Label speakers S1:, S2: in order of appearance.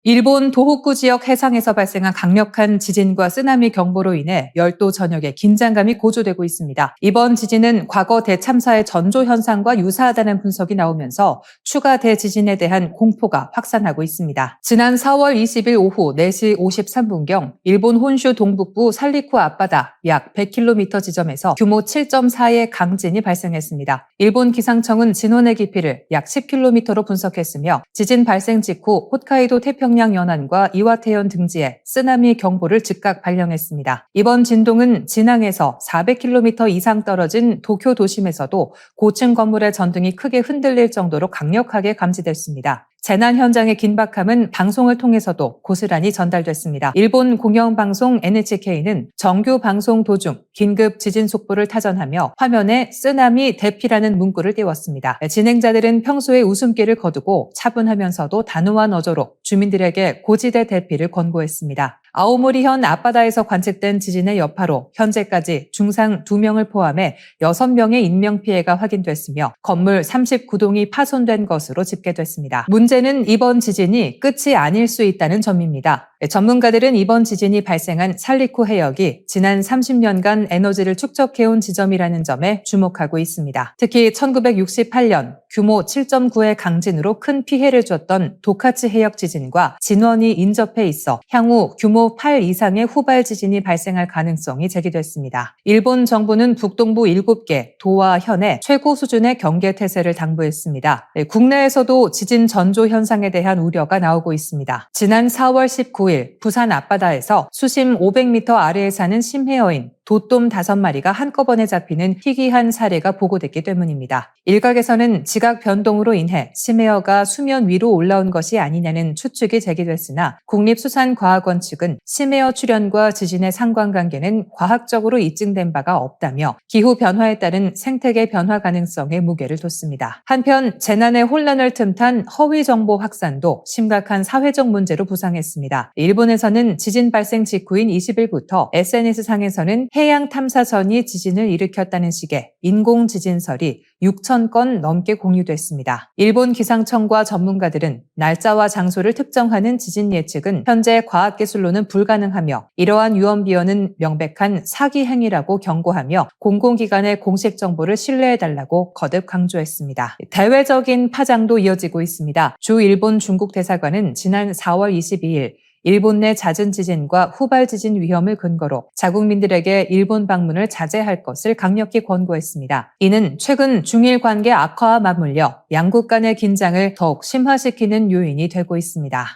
S1: 일본 도호쿠 지역 해상에서 발생한 강력한 지진과 쓰나미 경보로 인해 열도 전역에 긴장감이 고조되고 있습니다. 이번 지진은 과거 대참사의 전조 현상과 유사하다는 분석이 나오면서 추가 대지진에 대한 공포가 확산하고 있습니다. 지난 4월 20일 오후 4시 53분경 일본 혼슈 동북부 살리쿠 앞바다 약 100km 지점에서 규모 7.4의 강진이 발생했습니다. 일본 기상청은 진원의 깊이를 약 10km로 분석했으며 지진 발생 직후 홋카이도 태평양 연안과 이와테현 등지에 쓰나미 경보를 즉각 발령했습니다. 이번 진동은 진앙에서 400km 이상 떨어진 도쿄 도심에서도 고층 건물의 전등이 크게 흔들릴 정도로 강력하게 감지됐습니다. 재난 현장의 긴박함은 방송을 통해서도 고스란히 전달됐습니다. 일본 공영방송 NHK는 정규 방송 도중 긴급 지진 속보를 타전하며 화면에 쓰나미 대피라는 문구를 띄웠습니다. 진행자들은 평소에 웃음기를 거두고 차분하면서도 단호한 어조로 주민들에게 고지대 대피를 권고했습니다. 아오모리현 앞바다에서 관측된 지진의 여파로 현재까지 중상 2명을 포함해 6명의 인명피해가 확인됐으며 건물 39동이 파손된 것으로 집계됐습니다. 문제는 이번 지진이 끝이 아닐 수 있다는 점입니다. 전문가들은 이번 지진이 발생한 살리쿠 해역이 지난 30년간 에너지를 축적해온 지점이라는 점에 주목하고 있습니다. 특히 1968년 규모 7.9의 강진으로 큰 피해를 줬던 도카치 해역 지진과 진원이 인접해 있어 향후 규모 8 이상의 후발 지진이 발생할 가능성이 제기됐습니다. 일본 정부는 북동부 7개 도와 현에 최고 수준의 경계 태세를 당부했습니다. 국내에서도 지진 전조 현상에 대한 우려가 나오고 있습니다. 지난 4월 19일 부산 앞바다에서 수심 500m 아래에 사는 심해어인 도돔 5마리가 한꺼번에 잡히는 희귀한 사례가 보고됐기 때문입니다. 일각에서는 지각 변동으로 인해 심해어가 수면 위로 올라온 것이 아니냐는 추측이 제기됐으나 국립수산과학원 측은 심해어 출현과 지진의 상관관계는 과학적으로 입증된 바가 없다며 기후 변화에 따른 생태계 변화 가능성에 무게를 뒀습니다. 한편 재난의 혼란을 틈탄 허위 정보 확산도 심각한 사회적 문제로 부상했습니다. 일본에서는 지진 발생 직후인 20일부터 SNS상에서는 해양 탐사선이 지진을 일으켰다는 식의 인공 지진설이 6,000건 넘게 공유됐습니다. 일본 기상청과 전문가들은 날짜와 장소를 특정하는 지진 예측은 현재 과학기술로는 불가능하며 이러한 유언비어는 명백한 사기 행위라고 경고하며 공공기관의 공식 정보를 신뢰해달라고 거듭 강조했습니다. 대외적인 파장도 이어지고 있습니다. 주 일본 중국 대사관은 지난 4월 22일 일본 내 잦은 지진과 후발 지진 위험을 근거로 자국민들에게 일본 방문을 자제할 것을 강력히 권고했습니다. 이는 최근 중일 관계 악화와 맞물려 양국 간의 긴장을 더욱 심화시키는 요인이 되고 있습니다.